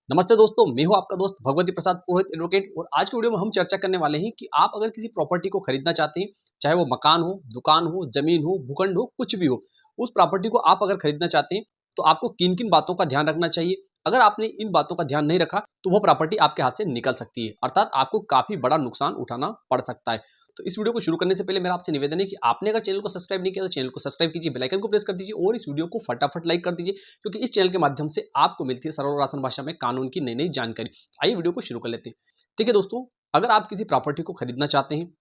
नमस्ते दोस्तों, मैं हूं आपका दोस्त भगवती प्रसाद पुरोहित एडवोकेट। और आज की वीडियो में हम चर्चा करने वाले हैं कि आप अगर किसी प्रॉपर्टी को खरीदना चाहते हैं, चाहे वो मकान हो, दुकान हो, जमीन हो, भूखंड हो, कुछ भी हो, उस प्रॉपर्टी को आप अगर खरीदना चाहते हैं तो आपको किन किन बातों का ध्यान रखना चाहिए। अगर आपने इन बातों का ध्यान नहीं रखा तो वह प्रॉपर्टी आपके हाथ से निकल सकती है, अर्थात आपको काफी बड़ा नुकसान उठाना पड़ सकता है। तो इस वीडियो को शुरू करने से पहले मेरा आपसे निवेदन है कि आपने अगर चैनल को सब्सक्राइब नहीं किया तो चैनल को सब्सक्राइब कीजिए, बेल आइकन को प्रेस कर दीजिए और इस वीडियो को फटाफट लाइक कर दीजिए, क्योंकि इस चैनल के माध्यम से आपको मिलती है सरल और आसान भाषा में कानून की नई नई जानकारी। आइए वीडियो को शुरू कर लेते हैं। ठीक है दोस्तों, अगर आप किसी प्रॉपर्टी को खरीदना चाहते हैं,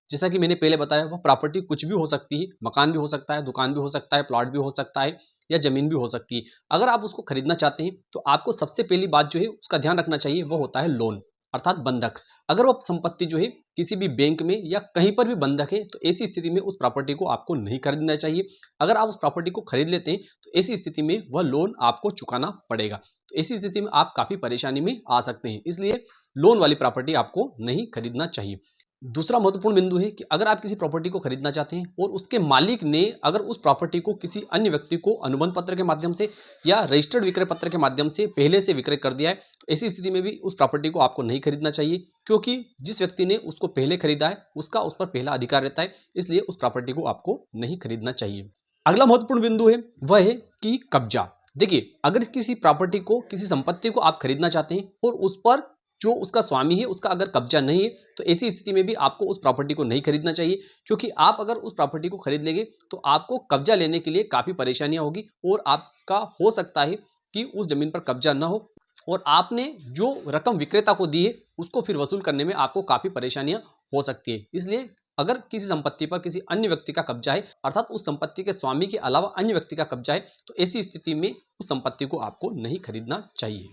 जैसा कि मैंने पहले बताया, वह प्रॉपर्टी कुछ भी हो सकती है, मकान भी हो सकता है, दुकान भी हो सकता है, प्लॉट भी हो सकता है या जमीन भी हो सकती है। अगर आप उसको खरीदना चाहते हैं तो आपको सबसे पहली बात जो है उसका ध्यान रखना चाहिए, वो होता है लोन, अर्थात बंधक। अगर वो संपत्ति जो है किसी भी बैंक में या कहीं पर भी बंधक है तो ऐसी स्थिति में उस प्रॉपर्टी को आपको नहीं खरीदना चाहिए। अगर आप उस प्रॉपर्टी को खरीद लेते हैं तो ऐसी स्थिति में वह लोन आपको चुकाना पड़ेगा, तो ऐसी स्थिति में आप काफी परेशानी में आ सकते हैं। इसलिए लोन वाली प्रॉपर्टी आपको नहीं खरीदना चाहिए। दूसरा महत्वपूर्ण बिंदु है कि अगर आप किसी प्रॉपर्टी को खरीदना चाहते हैं और उसके मालिक ने अगर उस प्रॉपर्टी को किसी अन्य व्यक्ति को अनुबंध पत्र के माध्यम से या रजिस्टर्ड विक्रय पत्र के माध्यम से पहले से विक्रय कर दिया है, तो ऐसी स्थिति में भी उस प्रॉपर्टी को आपको नहीं खरीदना चाहिए, क्योंकि जिस व्यक्ति ने उसको पहले खरीदा है उसका उस पर पहला अधिकार रहता है। इसलिए उस प्रॉपर्टी को आपको नहीं खरीदना चाहिए। अगला महत्वपूर्ण बिंदु है वह है कि कब्जा। देखिए, अगर किसी प्रॉपर्टी को, किसी संपत्ति को आप खरीदना चाहते हैं और उस पर जो उसका स्वामी है उसका अगर कब्जा नहीं है, तो ऐसी स्थिति में भी आपको उस प्रॉपर्टी को नहीं खरीदना चाहिए, क्योंकि आप अगर उस प्रॉपर्टी को खरीद लेंगे तो आपको कब्जा लेने के लिए काफी परेशानियां होगी और आपका हो सकता है कि उस जमीन पर कब्जा ना हो और आपने जो रकम विक्रेता को दी है उसको फिर वसूल करने में आपको काफी परेशानियां हो सकती है। इसलिए अगर किसी संपत्ति पर किसी अन्य व्यक्ति का कब्जा है, अर्थात उस संपत्ति के स्वामी के अलावा अन्य व्यक्ति का कब्जा है, तो ऐसी स्थिति में उस संपत्ति को आपको नहीं खरीदना चाहिए।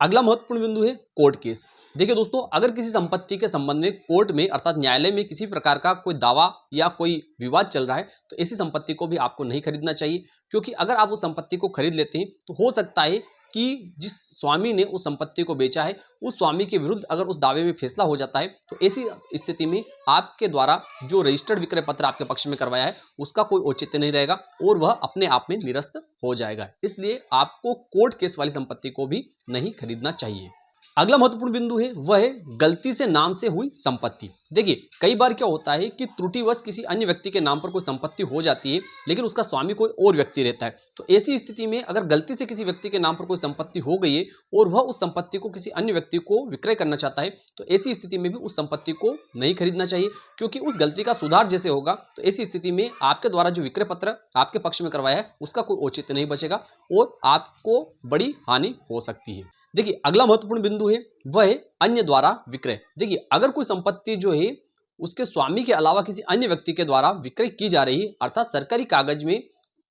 अगला महत्वपूर्ण बिंदु है कोर्ट केस। देखिए दोस्तों, अगर किसी संपत्ति के संबंध में कोर्ट में अर्थात न्यायालय में किसी प्रकार का कोई दावा या कोई विवाद चल रहा है तो ऐसी संपत्ति को भी आपको नहीं खरीदना चाहिए, क्योंकि अगर आप उस संपत्ति को खरीद लेते हैं तो हो सकता है कि जिस स्वामी ने उस संपत्ति को बेचा है उस स्वामी के विरुद्ध अगर उस दावे में फैसला हो जाता है तो ऐसी स्थिति में आपके द्वारा जो रजिस्टर्ड विक्रय पत्र आपके पक्ष में करवाया है उसका कोई औचित्य नहीं रहेगा और वह अपने आप में निरस्त हो जाएगा। इसलिए आपको कोर्ट केस वाली संपत्ति को भी नहीं खरीदना चाहिए। अगला महत्वपूर्ण बिंदु है वह है गलती से नाम से हुई संपत्ति। देखिए, कई बार क्या होता है कि त्रुटिवश किसी अन्य व्यक्ति के नाम पर कोई संपत्ति हो जाती है लेकिन उसका स्वामी कोई और व्यक्ति रहता है, तो ऐसी स्थिति में अगर गलती से किसी व्यक्ति के नाम पर कोई संपत्ति हो गई है और वह उस संपत्ति को किसी अन्य व्यक्ति को विक्रय करना चाहता है तो ऐसी स्थिति में भी उस संपत्ति को नहीं खरीदना चाहिए, क्योंकि उस गलती का सुधार जैसे होगा तो ऐसी स्थिति में आपके द्वारा जो विक्रय पत्र आपके पक्ष में करवाया है उसका कोई औचित्य नहीं बचेगा और आपको बड़ी हानि हो सकती है। देखिए, अगला महत्वपूर्ण बिंदु है वह है अन्य द्वारा विक्रय। देखिए, अगर कोई संपत्ति जो है उसके स्वामी के अलावा किसी अन्य व्यक्ति के द्वारा विक्रय की जा रही है, अर्थात सरकारी कागज में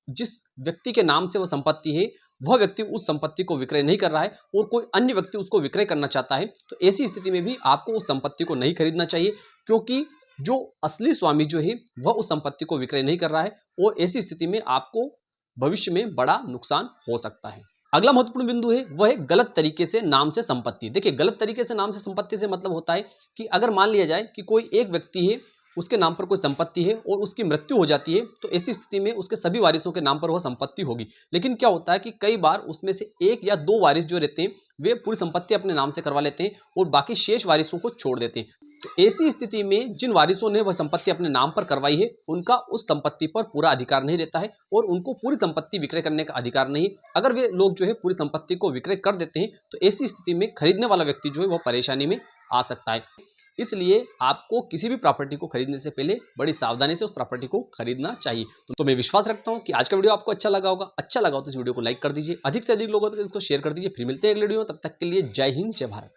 जिस व्यक्ति के नाम से वह संपत्ति है वह व्यक्ति उस संपत्ति को विक्रय नहीं कर रहा है और कोई अन्य व्यक्ति उसको विक्रय करना चाहता है, तो ऐसी स्थिति में भी आपको उस संपत्ति को नहीं खरीदना चाहिए, क्योंकि जो असली स्वामी जो है वह उस संपत्ति को विक्रय नहीं कर रहा है और ऐसी स्थिति में आपको भविष्य में बड़ा नुकसान हो सकता है। अगला महत्वपूर्ण बिंदु है वह है गलत तरीके से नाम से संपत्ति। देखिए, गलत तरीके से नाम से संपत्ति से मतलब होता है कि अगर मान लिया जाए कि कोई एक व्यक्ति है, उसके नाम पर कोई संपत्ति है और उसकी मृत्यु हो जाती है, तो ऐसी स्थिति में उसके सभी वारिसों के नाम पर वह संपत्ति होगी। लेकिन क्या होता है कि कई बार उसमें से एक या दो वारिस जो रहते हैं वे पूरी संपत्ति अपने नाम से करवा लेते हैं और बाकी शेष वारिसों को छोड़ देते हैं। तो ऐसी स्थिति में जिन वारिसों ने वह संपत्ति अपने नाम पर करवाई है उनका उस संपत्ति पर पूरा अधिकार नहीं रहता है और उनको पूरी संपत्ति विक्रय करने का अधिकार नहीं। अगर वे लोग जो है पूरी संपत्ति को विक्रय कर देते हैं तो ऐसी स्थिति में खरीदने वाला व्यक्ति जो है वह परेशानी में आ सकता है। इसलिए आपको किसी भी प्रॉपर्टी को खरीदने से पहले बड़ी सावधानी से उस प्रॉपर्टी को खरीदना चाहिए। तो मैं विश्वास रखता हूं कि आज का वीडियो आपको अच्छा लगा होगा। अच्छा लगा हो तो इस वीडियो को लाइक कर दीजिए, अधिक से अधिक लोगों तक इसको शेयर कर दीजिए। फिर मिलते हैं अगले वीडियो में, तब तक के लिए जय हिंद, जय भारत।